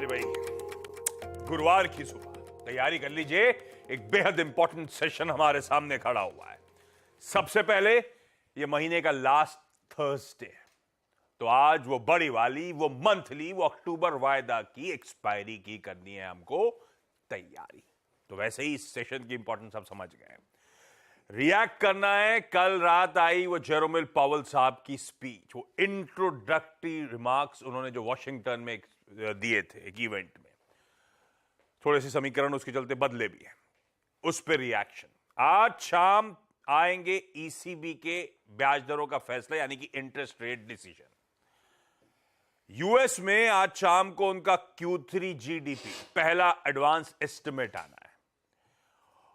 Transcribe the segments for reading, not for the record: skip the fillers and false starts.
भाई, गुरुवार की सुबह तैयारी कर लीजिए। एक बेहद इंपॉर्टेंट सेशन हमारे सामने खड़ा हुआ है। सबसे पहले ये महीने का लास्ट थर्सडे है, तो आज वो बड़ी वाली, वो मंथली, वो अक्टूबर वायदा की एक्सपायरी की करनी है हमको तैयारी। तो वैसे ही इस सेशन की इंपॉर्टेंस आप समझ गए। रिएक्ट करना है। कल रात आई वो जेरोमिल पावेल साहब की स्पीच, वो इंट्रोडक्टरी रिमार्क्स उन्होंने जो वॉशिंगटन में दिए थे एक इवेंट में। थोड़े से समीकरण उसके चलते बदले भी हैं, उस पर रिएक्शन। आज शाम आएंगे ईसीबी के ब्याज दरों का फैसला, यानी कि इंटरेस्ट रेट डिसीजन। यूएस में आज शाम को उनका Q3 जीडीपी पहला एडवांस एस्टिमेट आना है।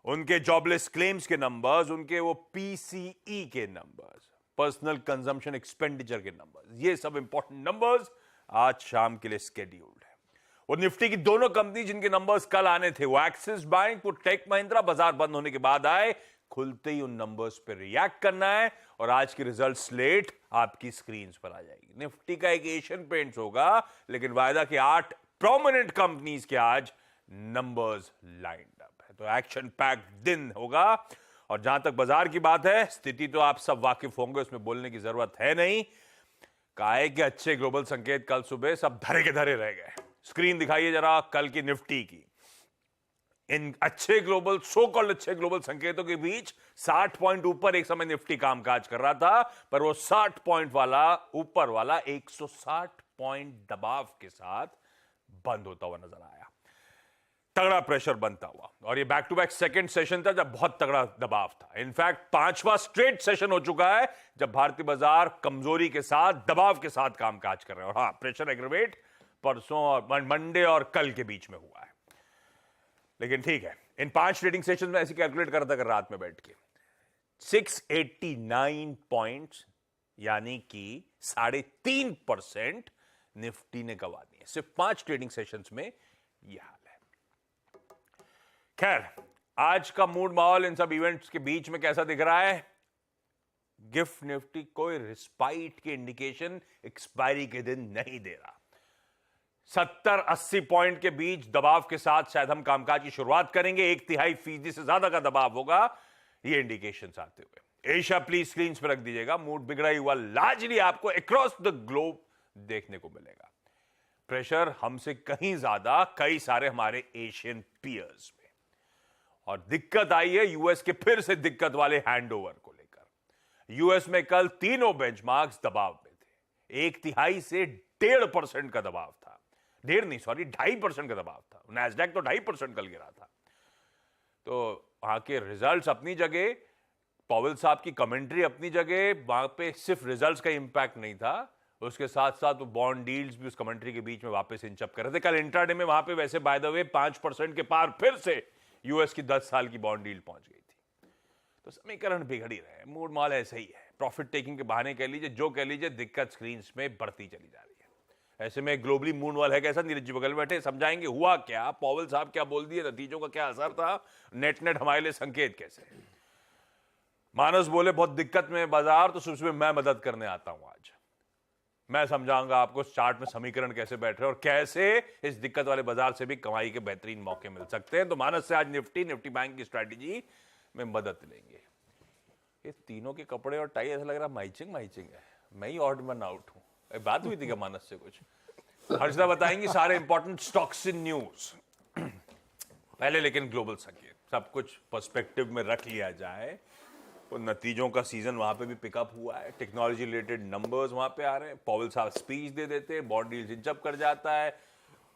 उनके जॉबलेस क्लेम्स के नंबर्स, उनके वो पीसीई के नंबर्स, पर्सनल कंजम्पशन एक्सपेंडिचर के नंबर्स, ये सब इंपॉर्टेंट नंबर्स आज शाम के लिए स्केड्यूल्ड है। वो निफ्टी की दोनों कंपनी जिनके नंबर्स कल आने थे, वो एक्सिस बैंक, वो टेक महिंद्रा, बाजार बंद होने के बाद आए। खुलते ही उन नंबर्स पे रिएक्ट करना है और आज की रिजल्ट स्लेट आपकी स्क्रीन पर आ जाएगी। निफ्टी का एक एशियन पेंट्स होगा, लेकिन वायदा के 8 प्रोमिनेंट कंपनीज के आज नंबर्स लाइंड अप है, तो एक्शन पैक दिन होगा। और जहां तक बाजार की बात है, स्थिति तो आप सब वाकिफ होंगे, उसमें बोलने की जरूरत है नहीं। काहे के अच्छे ग्लोबल संकेत कल सुबह सब धरे के धरे रह गए। स्क्रीन दिखाइए जरा कल की निफ्टी की। इन अच्छे ग्लोबल, सो कॉल्ड अच्छे ग्लोबल संकेतों के बीच 60 पॉइंट ऊपर एक समय निफ्टी कामकाज कर रहा था, पर वो 60 पॉइंट वाला ऊपर वाला 160 पॉइंट दबाव के साथ बंद होता हुआ नजर आया। तगड़ा प्रेशर बनता हुआ, और ये back to back second session था जब बहुत तगड़ा दबाव था। इनफैक्ट 5वां स्ट्रेट सेशन हो चुका है जब भारतीय बाजार कमजोरी के साथ, दबाव के साथ कामकाज कर रहे हैं। और हां, प्रेशर एग्रीवेट परसों और मंडे और कल के बीच में हुआ है। लेकिन ठीक है, इन 5 ट्रेडिंग सेशन में ऐसे कैलकुलेट कर रहा था रात में बैठ के, 689 पॉइंट्स, यानी कि 3.5% निफ्टी ने गवा दिए सिर्फ 5 ट्रेडिंग सेशंस में। यह हाल है। खैर, आज का मूड माहौल इन सब इवेंट्स के बीच में कैसा दिख रहा है? गिफ्ट निफ्टी कोई रिस्पाइट की इंडिकेशन एक्सपायरी के दिन नहीं दे रहा। 70-80 पॉइंट के बीच दबाव के साथ शायद हम कामकाज की शुरुआत करेंगे। 1/3% से ज्यादा का दबाव होगा, ये इंडिकेशंस आते हुए। एशिया प्लीज स्क्रीन पर रख दीजिएगा। मूड बिगड़ा ही हुआ लार्जली आपको अक्रॉस द ग्लोब देखने को मिलेगा। प्रेशर हमसे कहीं ज्यादा कई सारे हमारे एशियन पियर्स में, और दिक्कत आई है यूएस के फिर से दिक्कत वाले हैंडओवर को लेकर। यूएस में कल तीनों बेंचमार्क्स दबाव में थे। 1/3 से 1.5% का दबाव था। 2.5% का दबाव था। नैस्डैक तो 2.5% कल गिरा था। तो वहां के रिजल्ट्स अपनी जगह, पॉवेल साहब की कमेंट्री अपनी जगह, वहां पे सिर्फ रिजल्ट्स का इंपैक्ट नहीं था, उसके साथ साथ वो बॉन्ड डील्स भी उस कमेंट्री के बीच में वापस इंचअप कर रहे थे। कल इंट्राडे में वहां पे वैसे बाय द वे 5% के पार फिर से यूएस की 10 साल की बॉन्ड डील पहुंच गई थी। तो समीकरण बिगड़ ही रहे, मूड माल ऐसे ही है। प्रॉफिट टेकिंग के बहाने कह लीजिए, जो कह लीजिए, दिक्कत स्क्रीन में बढ़ती चली जा रही है। ऐसे में ग्लोबली मूड वाल है कैसा? नीरज जी बगल बैठे, समझाएंगे हुआ क्या, पॉवेल साहब क्या बोल दिए, नतीजों का क्या असर था, नेट हमारे लिए संकेत कैसे। मानस बोले बहुत दिक्कत में बाजार, तो सुबह मैं मदद करने आता हूं। आज मैं समझाऊंगा आपको चार्ट में समीकरण कैसे बैठ रहे और कैसे इस दिक्कत वाले बाजार से भी कमाई के बेहतरीन मौके मिल सकते हैं। तो मानस से आज निफ्टी बैंक की स्ट्रैटेजी में मदद लेंगे। ये तीनों के कपड़े और टाई ऐसा लग रहा मैचिंग है। मैं ही ऑड मन आउट हूं। बात हुई थी क्या मानस से कुछ? हर्षदा बताएंगी सारे इंपॉर्टेंट स्टॉक्स इन न्यूज। पहले लेकिन ग्लोबल संकेत, सब कुछ पर्सपेक्टिव में रख लिया जाए। तो नतीजों का सीजन वहां पे भी पिकअप हुआ है। टेक्नोलॉजी रिलेटेड नंबर्स वहां पे आ रहे हैं। पॉवेल साहब स्पीच दे देते हैं, बॉन्ड डील इंचअप कर जाता है,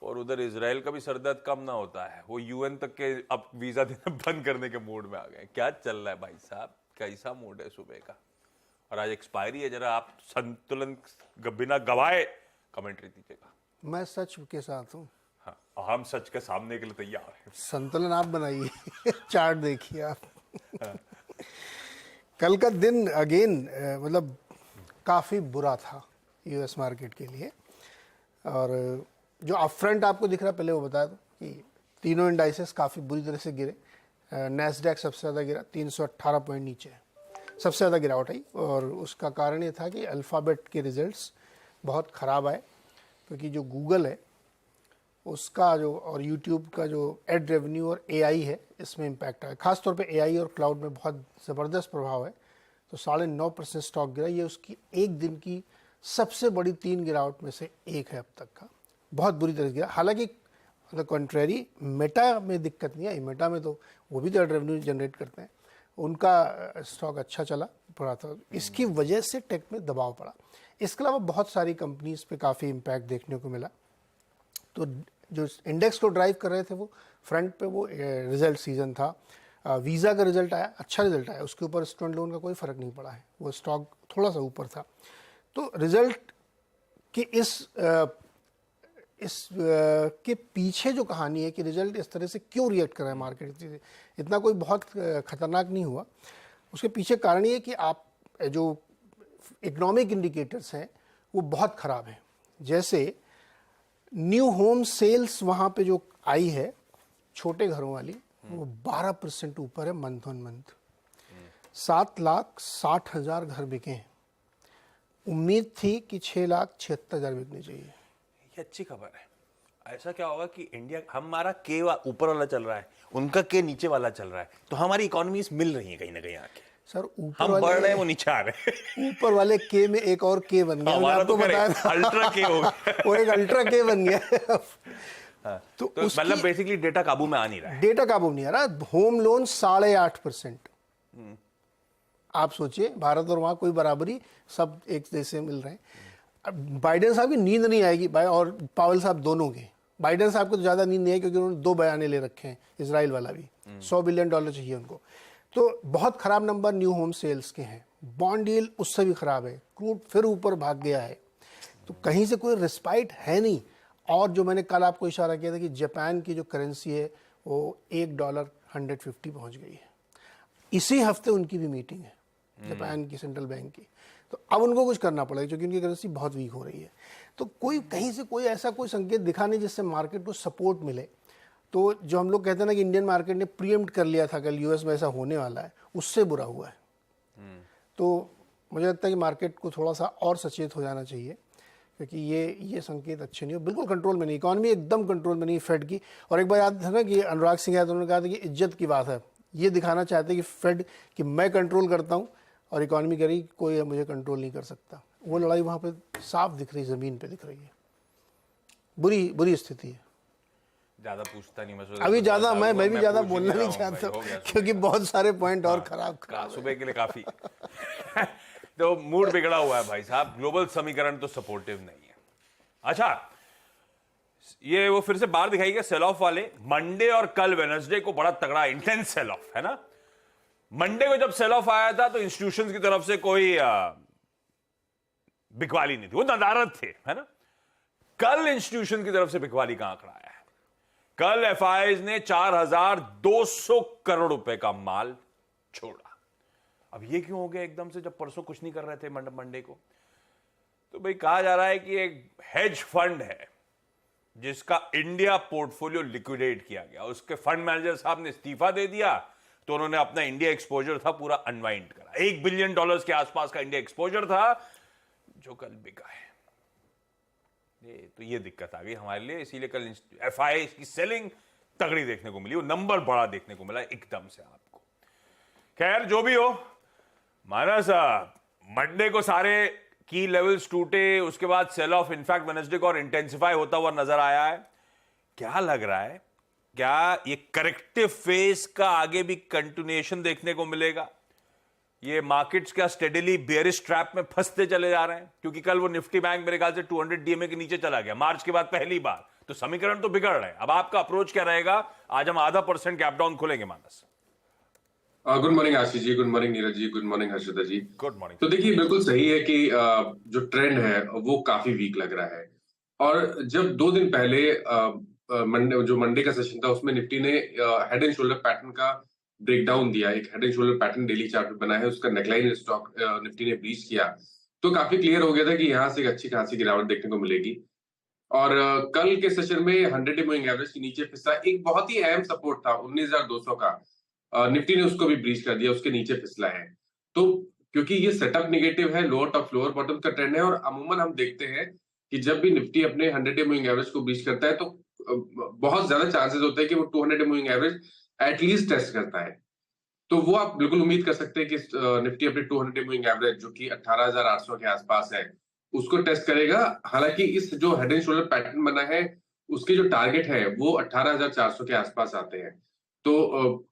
और उधर इजराइल का भी सरदर्द कम ना होता है। वो यूएन तक के अब वीजा देना बंद करने के मूड में आ गए। क्या चल रहा है भाई साहब? कैसा मूड है सुबह का? और आज एक्सपायरी है, जरा आप संतुलन बिना गवाए कमेंट्री दीजिएगा। मैं सच के साथ हूँ। हाँ, हम सच के सामने के लिए तैयार हैं। संतुलन आप बनाइए। चार्ट देखिए आप। हाँ। कल का दिन अगेन मतलब काफ़ी बुरा था यूएस मार्केट के लिए। और जो अपफ्रंट आपको दिख रहा है, पहले वो बता दो कि तीनों इंडाइसेस काफ़ी बुरी तरह से गिरे। नैस्डैक सबसे ज़्यादा गिरा, 318 पॉइंट नीचे सबसे ज़्यादा गिरावट आई। और उसका कारण ये था कि अल्फ़ाबेट के रिजल्ट्स बहुत ख़राब आए, क्योंकि जो गूगल है उसका जो और यूट्यूब का जो एड रेवेन्यू और एआई है इसमें इम्पैक्ट आया, खासतौर पे एआई और क्लाउड में बहुत ज़बरदस्त प्रभाव है। तो 9.5% स्टॉक गिरा, ये उसकी एक दिन की सबसे बड़ी 3 गिरावट में से एक है अब तक का, बहुत बुरी तरह से गिरा। हालांकि द कंट्रेरी मेटा में दिक्कत नहीं आई, मेटा में तो वो भी तो एड रेवेन्यू जनरेट करते हैं, उनका स्टॉक अच्छा चला पड़ा था, इसकी वजह से टेक में दबाव पड़ा। इसके अलावा बहुत सारी कंपनीज पे काफ़ी इम्पैक्ट देखने को मिला। तो जो इंडेक्स को ड्राइव कर रहे थे वो फ्रंट पे वो रिजल्ट सीजन था, वीज़ा का रिजल्ट आया, अच्छा रिजल्ट आया, उसके ऊपर स्टूडेंट लोन का कोई फ़र्क नहीं पड़ा है, वो स्टॉक थोड़ा सा ऊपर था। तो रिजल्ट के के पीछे जो कहानी है कि रिजल्ट इस तरह से क्यों रिएक्ट कर रहा है मार्केट, इतना कोई बहुत खतरनाक नहीं हुआ। उसके पीछे कारण ये कि आप जो इकोनॉमिक इंडिकेटर्स हैं वो बहुत ख़राब हैं। जैसे न्यू होम सेल्स वहाँ पे जो आई है छोटे घरों वाली, वो 12% ऊपर है मंथ ऑन मंथ, 7,60,000 घर बिके हैं। उम्मीद थी कि 6,76,000 बिकने चाहिए। ये अच्छी खबर है। ऐसा क्या होगा कि इंडिया, हमारा के ऊपर वाला चल रहा है, उनका के नीचे वाला चल रहा है, तो हमारी इकोनॉमीज मिल रही है कहीं ना कहीं आके। सर ऊपर हम बढ़ रहे हैं, वो नीचे आ रहे हैं। ऊपर वाले के में एक और के बन गया, मैंने आपको बताया था, अल्ट्रा के हो गया। वो एक अल्ट्रा के बन गया। तो मतलब बेसिकली डेटा काबू में आ नहीं रहा है। डेटा काबू नहीं आ रहा। Home loan 8.5%। आप सोचिए, भारत और वहाँ कोई बराबरी, सब एक जैसे मिल रहे हैं। अब बाइडेन साहब की नींद नहीं आएगी भाई, और पावेल साहब दोनों के। बाइडेन साहब को तो ज़्यादा नींद नहीं है क्योंकि उन्होंने 2 बयाने ले रखे हैं, इजराइल वाला भी, $100 बिलियन चाहिए उनको। तो बहुत ख़राब नंबर न्यू होम सेल्स के हैं। बॉन्ड यील्ड उससे भी ख़राब है, क्रूड फिर ऊपर भाग गया है, तो कहीं से कोई रिस्पाइट है नहीं। और जो मैंने कल आपको इशारा किया था कि जापान की जो करेंसी है वो $1 150 पहुंच गई है। इसी हफ्ते उनकी भी मीटिंग है जापान की सेंट्रल बैंक की, तो अब उनको कुछ करना पड़ेगा क्योंकि उनकी करेंसी बहुत वीक हो रही है। तो कोई कहीं से कोई ऐसा कोई संकेत दिखा नहीं जिससे मार्केट को सपोर्ट मिले। तो जो हम लोग कहते हैं ना कि इंडियन मार्केट ने प्रीएम्प्ट कर लिया था कल यूएस में ऐसा होने वाला है, उससे बुरा हुआ है। तो मुझे लगता है कि मार्केट को थोड़ा सा और सचेत हो जाना चाहिए क्योंकि ये संकेत अच्छे नहीं हो, बिल्कुल कंट्रोल में नहीं, इकॉनमी एकदम कंट्रोल में नहीं फेड की। और एक बार याद था ना कि अनुराग सिंह यादव ने कहा था कि इज्जत की बात है, ये दिखाना चाहते हैं कि फेड कि मैं कंट्रोल करता हूँ और इकॉनमी कह रही कोई मुझे कंट्रोल नहीं कर सकता। वो लड़ाई वहाँ पे साफ दिख रही, ज़मीन पे दिख रही है। बुरी स्थिति है। ज़्यादा पूछता नहीं मैं, अभी ज़्यादा मैं भी ज़्यादा बोलना नहीं चाहता क्योंकि बहुत सारे पॉइंट और खराब सुबह के लिए काफ़ी। तो मूड बिगड़ा हुआ है भाई साहब, ग्लोबल समीकरण तो सपोर्टिव नहीं है। अच्छा, ये वो फिर से बाहर दिखाई गया सेल ऑफ वाले। मंडे और कल वेडनेसडे को बड़ा तगड़ा इंटेंस सेल ऑफ है ना। मंडे को जब सेल ऑफ आया था तो इंस्टीट्यूशंस की तरफ से कोई बिकवाली नहीं थी, वो नदारत थे, है ना। कल इंस्टीट्यूशन की तरफ से बिकवाली का आंकड़ा आया है। कल एफआईज ने 4,200 करोड़ रुपए का माल छोड़ा। अब ये क्यों हो गया एकदम से, जब परसों कुछ नहीं कर रहे थे मंडे को? तो भाई कहा जा रहा है कि एक हेज फंड है जिसका इंडिया पोर्टफोलियो लिक्विडेट किया गया, उसके फंड मैनेजर साहब ने इस्तीफा दे दिया, तो उन्होंने अपना इंडिया एक्सपोजर था पूरा अनवाइंड करा। $1 बिलियन के आसपास का इंडिया एक्सपोजर था जो कल बिका है। तो ये दिक्कत आ गई हमारे लिए, इसीलिए कल एफआई की सेलिंग तगड़ी देखने को मिली, वो नंबर बड़ा देखने को मिला एकदम से आपको। खैर जो भी हो, माना साहब मंडे को सारे की लेवल्स टूटे, उसके बाद सेल ऑफ इनफैक्ट वेडनेसडे को और इंटेंसिफाई होता हुआ नजर आया है। क्या लग रहा है, क्या ये करेक्टिव फेज का आगे भी कंटिन्यूएशन देखने को मिलेगा? ये मार्केट्स क्या स्टेडीली बेयरिश ट्रैप में फंसते चले जा रहे हैं? क्योंकि कल वो निफ्टी बैंक मेरे ख्याल से 200 डीएमए के नीचे चला गया मार्च के बाद पहली बार, तो समीकरण तो बिगड़ रहे हैं। अब आपका अप्रोच क्या रहेगा? आज हम 0.5% गैप डाउन खोलेंगे Manas. Good morning Ashish ji, good morning Neeraj ji, good morning Harshita ji. Good morning. तो देखिए बिल्कुल सही है कि जो ट्रेंड है वो काफी वीक लग रहा है। और जब 2 दिन पहले मंडे का सेशन था उसमें निफ्टी ने हेड एंड शोल्डर पैटर्न का ब्रेकडाउन दिया, एक head and shoulder pattern daily chart पे बना है, उसका नेकलाइन स्टॉक निफ्टी ने ब्रीच किया, तो काफी क्लियर हो गया था कि यहाँ से एक अच्छी खासी गिरावट देखने को मिलेगी। और कल के सेशन में 100 डे मूविंग एवरेज के नीचे फिसला एक बहुत ही अहम सपोर्ट था 19,200 का, निफ्टी ने उसको भी ब्रीच कर दिया, उसके नीचे फिसला है। तो क्योंकि ये सेटअप नेगेटिव है, लोअर टॉप लोअर बॉटम का ट्रेंड है, और अमूमन हम देखते हैं कि जब भी निफ्टी अपने 100 डे मूविंग एवरेज को ब्रीच करता है तो बहुत ज्यादा चांसेस होते हैं कि वो 200 मूविंग एवरेज एटलीस्ट टेस्ट करता है। तो वो आप बिल्कुल उम्मीद कर सकते हैं कि निफ्टी अपने 200 मूविंग एवरेज जो कि 18,800 के आसपास है, उसको टेस्ट करेगा। हालांकि इस जो हेड एंड शोल्डर पैटर्न बना है, उसके जो टारगेट है वो 18,400 के आसपास आते हैं। तो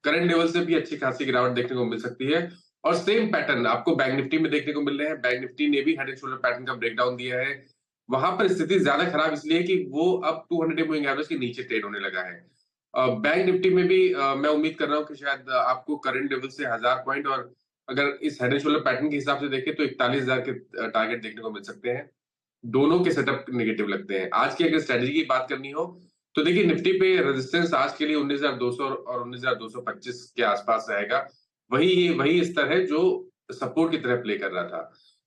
करंट लेवल से भी अच्छी खासी गिरावट देखने को मिल सकती है। और सेम पैटर्न आपको बैंक निफ्टी में देखने को मिल रहे हैं। बैंक निफ्टी ने भी हेड एंड शोल्डर पैटर्न का ब्रेकडाउन दिया है। वहां पर स्थिति ज्यादा खराब इसलिए कि वो अब 200 मूविंग एवरेज के नीचे ट्रेड होने लगा है। बैंक निफ्टी में भी मैं उम्मीद कर रहा हूं कि शायद आपको करंट लेवल से 1000 पॉइंट, और अगर इस हेड एंड शोल्डर पैटर्न के हिसाब से देखें तो 41,000 के टारगेट देखने को मिल सकते हैं। दोनों के सेटअप नेगेटिव लगते हैं। आज की अगर स्ट्रेटजी की बात करनी हो तो देखिए, निफ्टी पे रेजिस्टेंस आज के लिए 19,200 और 19,225 के आसपास रहेगा। वही स्तर है जो सपोर्ट की तरह प्ले कर रहा था।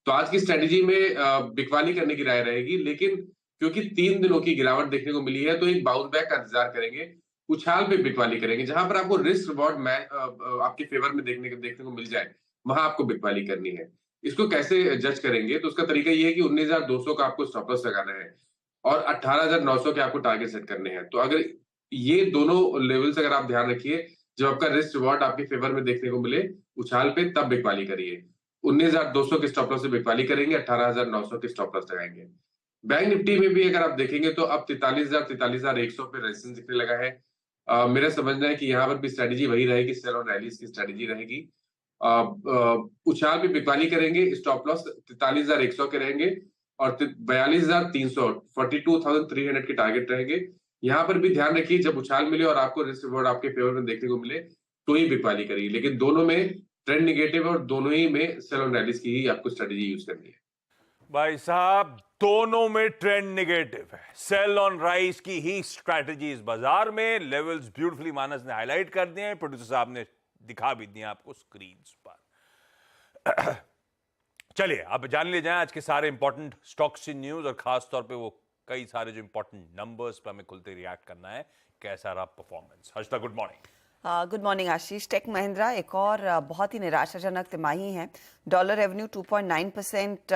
तो आज की स्ट्रेटजी में बिकवाली करने की राय रहेगी, लेकिन क्योंकि 3 दिनों की गिरावट देखने को मिली है तो एक बाउंस बैक का इंतजार करेंगे। उछाल पे बिकवाली करेंगे, जहां पर आपको रिस्क रिवॉर्ड आपके फेवर में देखने को मिल जाए, वहां आपको बिकवाली करनी है। इसको कैसे जज करेंगे? तो उसका तरीका ये है कि 19,200 का आपको स्टॉप लॉस लगाना है और 18,900 के आपको टारगेट सेट करने हैं। तो अगर ये दोनों लेवल्स अगर आप ध्यान रखिए, जब आपका रिस्क रिवॉर्ड आपके फेवर में देखने को मिले उछाल पे, तब बिकवाली करिए। 19,200 के स्टॉप लॉस से बिकवाली करेंगे, 18,900 के स्टॉप लॉस लगाएंगे। बैंक निफ्टी में भी अगर आप देखेंगे तो अब 43,100 पे रेजिस्टेंस दिखने लगा है। मेरा समझना है कि यहाँ पर भी स्ट्रेटेजी वही रहेगी, सेल ऑन रैलीज की स्ट्रेटेजी रहेगी। उछाल पे बिकवाली करेंगे, स्टॉप लॉस 43,100 के रहेंगे और 42,300 42,300 के टारगेट रहेंगे। यहाँ पर भी ध्यान रखिए, जब उछाल मिले और आपको रिस्क रिवॉर्ड आपके फेवर में देखने को मिले तो ही बिकवाली करिए, लेकिन दोनों में ट्रेंड निगेटिव है और दोनों ही में सेल ऑन रैलीज की ही आपको स्ट्रेटेजी यूज करनी है। भाई साहब, दोनों में ट्रेंड निगेटिव है। सेल ऑन राइस की ही स्ट्रैटेजी इस बाजार में। लेवल्स ब्यूटीफुली मानस ने हाईलाइट कर दिए हैं, प्रोड्यूसर साहब ने दिखा भी दिए आपको स्क्रीन पर। चलिए अब जान ले जाएं आज के सारे इंपॉर्टेंट स्टॉक्स की न्यूज, और खास तौर पे वो कई सारे जो इंपॉर्टेंट नंबर्स पर हमें खुलते रिएक्ट करना है। कैसा रहा performance? Harshita, good morning. Good morning Ashish. Tech Mahindra एक और बहुत ही निराशाजनक तिमाही है। डॉलर रेवेन्यू 2.9%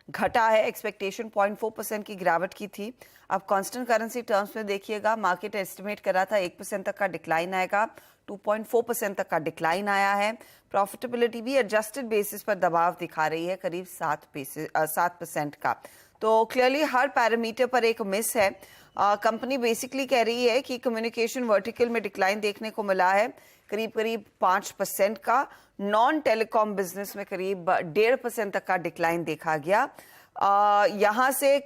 घटा है। एक्सपेक्टेशन 0.4% की गिरावट की थी। अब कांस्टेंट करेंसी टर्म्स में देखिएगा, मार्केट एस्टिमेट कर रहा था 1% तक का डिक्लाइन आएगा, 2.4% तक का डिक्लाइन आया है। प्रॉफिटेबिलिटी भी एडजस्टेड बेसिस पर दबाव दिखा रही है, करीब 7% का। तो क्लियरली हर पैरामीटर पर एक मिस है। कंपनी बेसिकली कह रही है कि कम्युनिकेशन वर्टिकल में डिक्लाइन देखने को मिला है, करीब 5% का। नॉन टेलीकॉम बिजनेस में करीब 1.5% तक का डिक्लाइन देखा गया। यहाँ से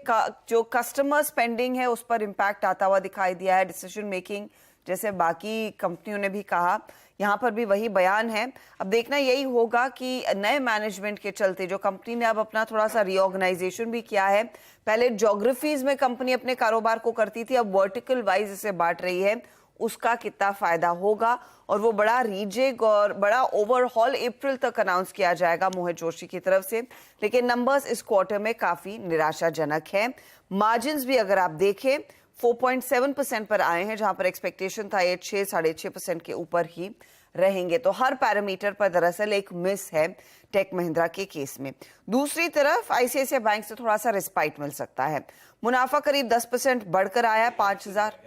जो कस्टमर स्पेंडिंग है उस पर इम्पैक्ट आता हुआ दिखाई दिया है। डिसीजन मेकिंग, जैसे बाकी कंपनियों ने भी कहा, यहाँ पर भी वही बयान है। अब देखना यही होगा कि नए मैनेजमेंट के चलते जो कंपनी ने अब अपना थोड़ा सा रीऑर्गेनाइजेशन भी किया है, पहले ज्योग्राफीज में कंपनी अपने कारोबार को करती थी, अब वर्टिकल वाइज इसे बांट रही है, उसका कितना फायदा होगा। और वो बड़ा रीजेग और बड़ा ओवरहॉल अप्रैल तक अनाउंस किया जाएगा मोहित जोशी की तरफ से। लेकिन नंबर्स इस क्वार्टर में काफी निराशाजनक है। मार्जिन्स भी अगर आप देखें 4.7% पर आए हैं, जहां पर एक्सपेक्टेशन था ये 6-6.5% के ऊपर ही रहेंगे। तो हर पैरामीटर पर दरअसल एक मिस है टेक महिंद्रा के केस में। दूसरी तरफ आईसीआईसीआई बैंक से थोड़ा सा रिस्पाइट मिल सकता है। मुनाफा करीब 10% बढ़कर आया है, 5,000।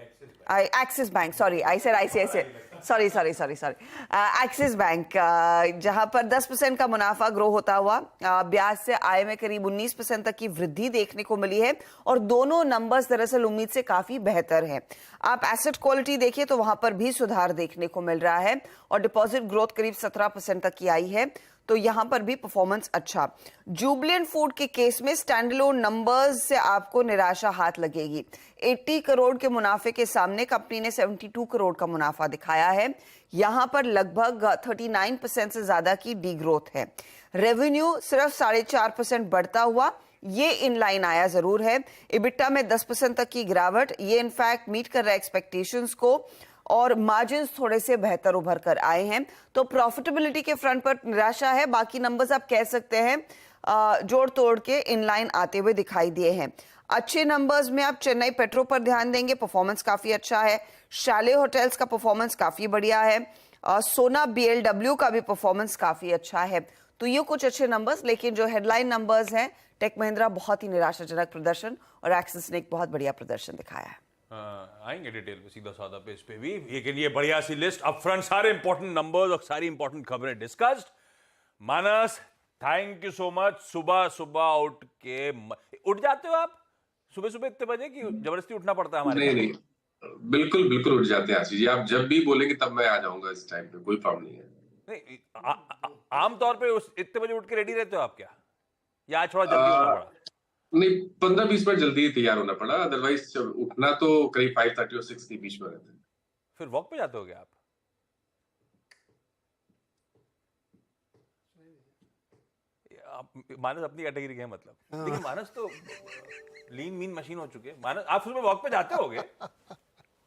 Axis bank, sorry I said ICICI, sorry axis bank, जहां पर 10% का मुनाफा ग्रो होता हुआ, ब्याज से आय में करीब 19% तक की वृद्धि देखने को मिली है। और दोनों नंबर्स दरअसल उम्मीद से काफी बेहतर हैं। आप एसेट क्वालिटी देखिए तो वहां पर भी सुधार देखने को मिल रहा है और डिपॉजिट ग्रोथ करीब 17% तक की आई है। तो यहां पर भी परफॉर्मेंस अच्छा। जुबिलेंट फूड के केस में स्टैंडअलोन नंबर्स से आपको निराशा हाथ लगेगी। 80 करोड़ के मुनाफे के सामने कंपनी ने 72 करोड़ का मुनाफा दिखाया है। यहां पर लगभग 39% से ज्यादा की डी ग्रोथ है। रेवेन्यू सिर्फ 4.5% बढ़ता हुआ, ये इनलाइन आया जरूर है। इबिटा में 10% तक की गिरावट, ये इनफैक्ट मीट कर रहा है एक्सपेक्टेशंस को। और मार्जिन्स थोड़े से बेहतर उभर कर आए हैं। तो प्रॉफिटेबिलिटी के फ्रंट पर निराशा है। बाकी नंबर्स आप कह सकते हैं जोड़ तोड़ के इनलाइन आते हुए दिखाई दिए हैं। अच्छे नंबर्स में आप चेन्नई पेट्रो पर ध्यान देंगे, परफॉर्मेंस काफी अच्छा है। शाले होटल्स का परफॉर्मेंस काफी बढ़िया है। सोना बीएलडब्ल्यू का भी परफॉर्मेंस काफी अच्छा है। तो ये कुछ अच्छे नंबर्स, लेकिन जो हेडलाइन नंबर्स हैं, टेक महिंद्रा बहुत ही निराशाजनक प्रदर्शन और एक्सिस ने एक बहुत बढ़िया प्रदर्शन दिखाया है। आएंगे डिटेल पे, सीधा साधा पे, इस पे भी। लेकिन ये बढ़िया सी लिस्ट, अप फ्रंट सारे इंपॉर्टेंट नंबर्स और सारी इंपॉर्टेंट खबरें discussed. Manas, thank you so much. सुबह सुबह उठ जाते हो आप सुबह सुबह इतने बजे कि जबरदस्ती उठना पड़ता है हमारे नहीं लिए? नहीं, बिल्कुल बिल्कुल उठ जाते हैं आशीष जी। आप जब भी बोलेंगे तब मैं आ जाऊंगा इस टाइम पे, कोई प्रॉब्लम नहीं है। नहीं, आमतौर पे इतने बजे उठ के रेडी रहते हो आप क्या, या आज थोड़ा जल्दी होना पड़ा? नहीं, 15-20 मिनट जल्दी ही तैयार होना पड़ा, अदरवाइज उठना तो करीब 5:30 और 6 के बीच में रहता है। फिर वॉक पे जाते हो क्या आप? मानस अपनी कैटेगरी के हैं मतलब। लेकिन मानस तो लीन मीन मशीन हो चुके हैं। मानस, आप सुबह वॉक पे जाते होगे?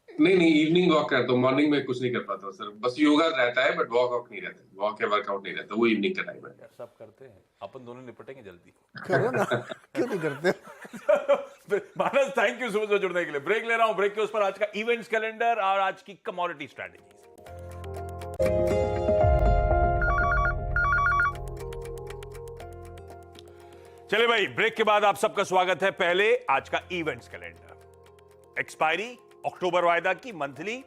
नहीं नहीं, इवनिंग वॉक करता हूँ, मॉर्निंग में कुछ नहीं कर पाता हूँ सर। बस योगा रहता है, बट वॉक नहीं रहता, वॉक या वर्कआउट नहीं रहता, वो इवनिंग का टाइम है। यार सब करते हैं, अपन दोनों निपटेंगे जल्दी। करो ना, क्यों नहीं करते? मानस, थैंक यू सुबह से जुड़ने के लिए। ब्रेक ले रहा हूं, ब्रेक के उस पर आज का इवेंट्स कैलेंडर और आज की कमोडिटी स्ट्रैटेजी। चले भाई, ब्रेक के बाद आप सबका स्वागत है। पहले आज का इवेंट्स कैलेंडर। एक्सपायरी अक्टूबर वायदा की मंथली,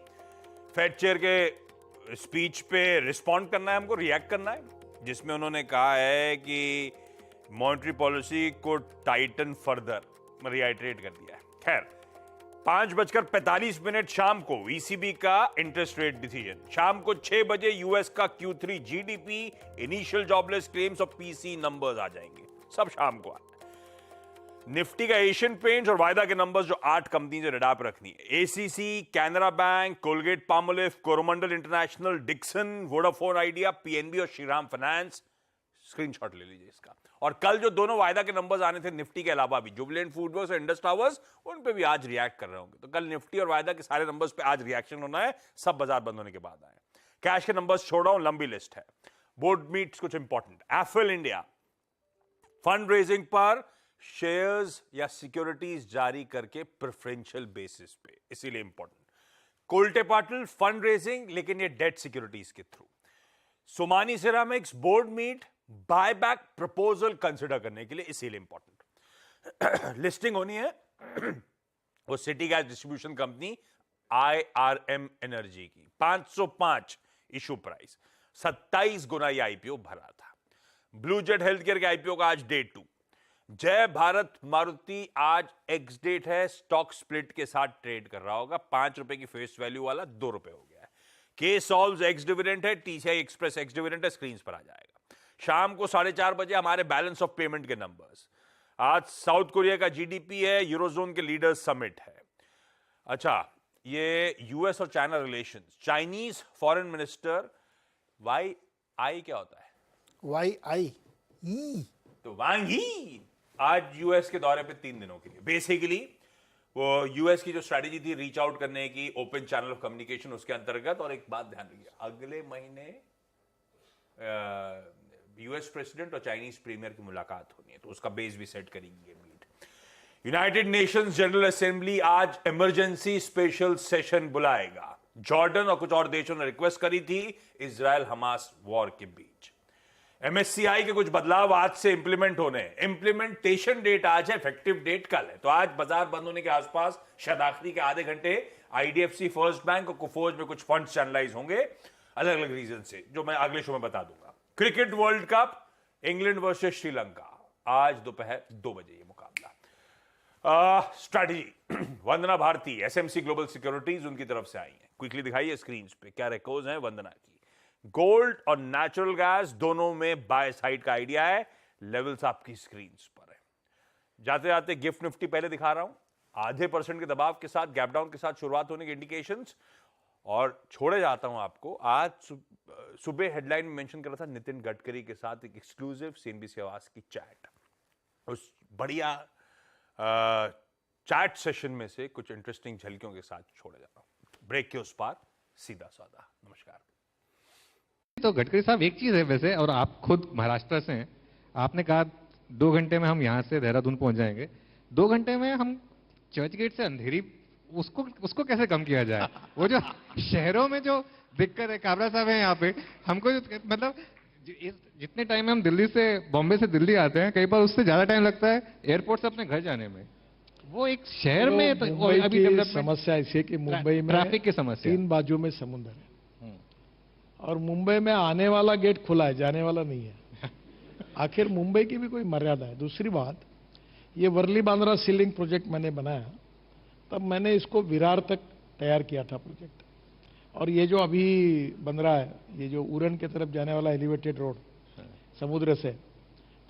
फेड चेयर के स्पीच पे रिस्पॉन्ड करना है हमको, रिएक्ट करना है, जिसमें उन्होंने कहा है कि मॉनेटरी पॉलिसी को टाइटन फर्दर, रिआइटरेट कर दिया है। खैर, 5:45 शाम को ईसीबी का इंटरेस्ट रेट डिसीजन, शाम को 6 बजे यूएस का Q3 GDP, initial jobless claims और पीसी नंबर्स आ जाएंगे, सब शाम को। निफ्टी का एशियन पेंट्स और वायदा के नंबर्स जो 8 कंपनी से रिडाप रखनी है, ACC, Canara bank, Colgate Palmolive, Coromandel international, Dixon, Vodafone Idea, PNB और श्रीराम फाइनेंस। स्क्रीनशॉट ले लीजिए इसका। और कल जो दोनों वायदा के नंबर्स आने थे निफ्टी के अलावा भी, जुबिलेंट फूडवर्क्स और इंडस टावर्स, उन पे भी आज रिएक्ट कर रहे होंगे। तो कल निफ्टी और वायदा के सारे नंबर्स पे आज रिएक्शन होना है, सब बाजार बंद होने के बाद आए। कैश के नंबर्स छोड़ रहा हूं, लंबी लिस्ट है। बोर्ड मीट्स कुछ important. FL India fund raising पर शेयर्स या सिक्योरिटीज जारी करके प्रेफरेंशियल बेसिस पे, इसीलिए important. Kolte Patil fund raising, लेकिन ये डेट सिक्योरिटीज के through. Somany ceramics board meet, buyback proposal consider करने के लिए, इसीलिए इंपॉर्टेंट। लिस्टिंग होनी है वो city gas distribution company IRM energy की, 505 इशू प्राइस, 27 गुना ये आईपीओ भरा था। ब्लू जेट हेल्थ केयर के आईपीओ का आज डे 2। जय भारत मारुति आज एक्स डेट है, स्टॉक स्प्लिट के साथ ट्रेड कर रहा होगा। 5 रुपए की फेस वैल्यू वाला 2 रुपए हो गया है। के सॉल्व्स एक्स डिविडेंड है, टीसीआई एक्सप्रेस एक्स डिविडेंड है, स्क्रीन पर आ जाएगा। शाम को 4:30 बजे हमारे बैलेंस ऑफ पेमेंट के नंबर्स। आज साउथ कोरिया का जीडीपी है, यूरोजोन के लीडर्स समिट है। अच्छा, ये यूएस और China relations, Chinese foreign minister YI क्या होता है? YI तो वांग ही आज यूएस के दौरे पे 3 दिनों के लिए। बेसिकली वो यूएस की जो स्ट्रैटेजी थी रीच आउट करने की, ओपन चैनल ऑफ कम्युनिकेशन, उसके अंतर्गत। और एक बात ध्यान रखिए, अगले महीने यूएस प्रेसिडेंट और चाइनीज प्रीमियर की मुलाकात होनी है, तो उसका बेस भी सेट करेंगे meet. United Nations General Assembly आज इमरजेंसी स्पेशल सेशन बुलाएगा। जॉर्डन और कुछ और देशों ने रिक्वेस्ट करी थी इजराइल हमास वॉर के बीच। MSCI के कुछ बदलाव आज से इंप्लीमेंट होने हैं। इंप्लीमेंटेशन डेट आज है, इफेक्टिव डेट कल है। तो आज बाजार बंद होने के आसपास, शायद आखिरी के आधे घंटे, IDFC फर्स्ट बैंक और कोफोज में कुछ फंड्स चैनलाइज होंगे अलग अलग रीजन से, जो मैं अगले शो में बता दूंगा। Cricket world cup, England versus Sri Lanka, आज दोपहर 2 बजे ये मुकाबला। स्ट्रैटेजी वंदना भारती, SMC ग्लोबल सिक्योरिटीज उनकी तरफ से आई है। क्विकली दिखाइए स्क्रीन पे क्या रेकोज हैं वंदना की। गोल्ड और नेचुरल गैस दोनों में बाय साइड का आइडिया है, लेवल्स आपकी स्क्रीन पर है। जाते जाते गिफ्ट निफ्टी पहले दिखा रहा हूं, आधे % के दबाव के साथ, गैप डाउन के साथ शुरुआत होने के इंडिकेशंस। और छोड़े जाता हूं आपको, आज सुबह हेडलाइन में मेंशन कर रहा था नितिन गडकरी के साथ एक एक्सक्लूसिव CNBC आवाज की चैट। उस बढ़िया चैट सेशन में से कुछ इंटरेस्टिंग झलकियों के साथ छोड़े जाता हूं। ब्रेक के उस पार सीधा साधा। नमस्कार। तो गडकरी साहब, एक चीज है वैसे, और आप खुद महाराष्ट्र से हैं, आपने कहा 2 घंटे में हम यहाँ से देहरादून पहुंच जाएंगे। 2 घंटे में हम चर्च गेट से अंधेरी, उसको कैसे कम किया जाए? वो जो शहरों में जो दिक्कत है, काबरा साहब है यहाँ पे, हमको मतलब जितने टाइम में हम दिल्ली से, बॉम्बे से दिल्ली आते हैं, कई बार उससे ज्यादा टाइम लगता है एयरपोर्ट से अपने घर जाने में। वो एक शहर में तो मुंबई अभी की डेवलपमेंट समस्या ऐसी है कि मुंबई में ट्रैफिक की समस्या। 3 बाजू में समुद्र है और मुंबई में आने वाला गेट खुला है, जाने वाला नहीं है। आखिर मुंबई की भी कोई मर्यादा है। दूसरी बात, ये वर्ली बांद्रा सीलिंग प्रोजेक्ट मैंने बनाया, तब मैंने इसको विरार तक तैयार किया था प्रोजेक्ट। और ये जो अभी बन रहा है, ये जो उरण की तरफ जाने वाला एलिवेटेड रोड समुद्र से,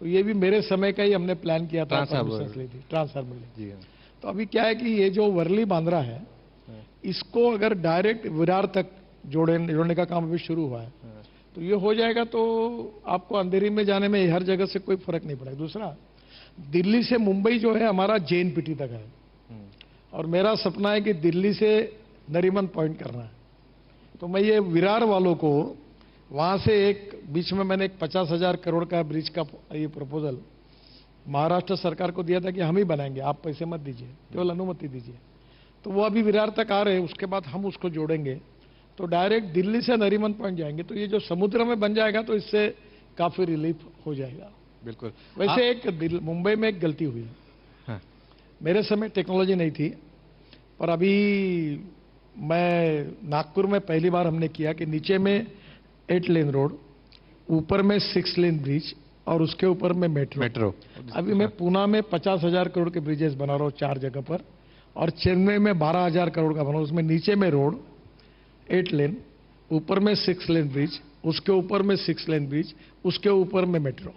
तो ये भी मेरे समय का ही हमने प्लान किया था, ट्रांसफार्मर ली। जी हाँ। तो अभी क्या है कि ये जो वर्ली बांद्रा है, इसको अगर डायरेक्ट विरार तक जोड़ने का काम अभी शुरू हुआ है, तो ये हो जाएगा तो आपको अंधेरी में जाने में हर जगह से कोई फर्क नहीं पड़ेगा। दूसरा, दिल्ली से मुंबई जो है हमारा JNPT तक है, और मेरा सपना है कि दिल्ली से नरीमन पॉइंट करना है। तो मैं ये विरार वालों को वहां से एक बीच में मैंने एक 50,000 करोड़ का ब्रिज का ये प्रपोजल महाराष्ट्र सरकार को दिया था कि हम ही बनाएंगे, आप पैसे मत दीजिए, केवल अनुमति दीजिए। तो वो अभी विरार तक आ रहे हैं, उसके बाद हम उसको जोड़ेंगे तो डायरेक्ट दिल्ली से नरीमन पॉइंट जाएंगे। तो ये जो समुद्र में बन जाएगा तो इससे काफी रिलीफ हो जाएगा। बिल्कुल। वैसे एक मुंबई में एक गलती हुई। हाँ। मेरे समय टेक्नोलॉजी नहीं थी, पर अभी मैं नागपुर में पहली बार हमने किया कि नीचे में 8 लेन रोड, ऊपर में 6 लेन ब्रिज और उसके ऊपर में मेट्रो। अभी मैं पूना में 50,000 करोड़ के ब्रिजेस बना रहा हूँ 4 जगह पर, और चेन्नई में 12,000 करोड़ का बना रहा हूँ। उसमें नीचे में रोड 8 लेन, ऊपर में 6 लेन ब्रिज, उसके ऊपर में 6 लेन ब्रिज, उसके ऊपर में मेट्रो।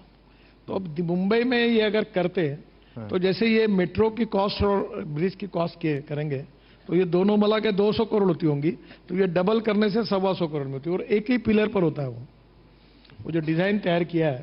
तो अब मुंबई में ये अगर करते हैं तो जैसे ये मेट्रो की कॉस्ट और ब्रिज की कॉस्ट करेंगे तो ये दोनों मिला के 200 करोड़ होती होंगी, तो ये डबल करने से 125 करोड़ में होती है, और एक ही पिलर पर होता है। वो जो डिजाइन तैयार किया है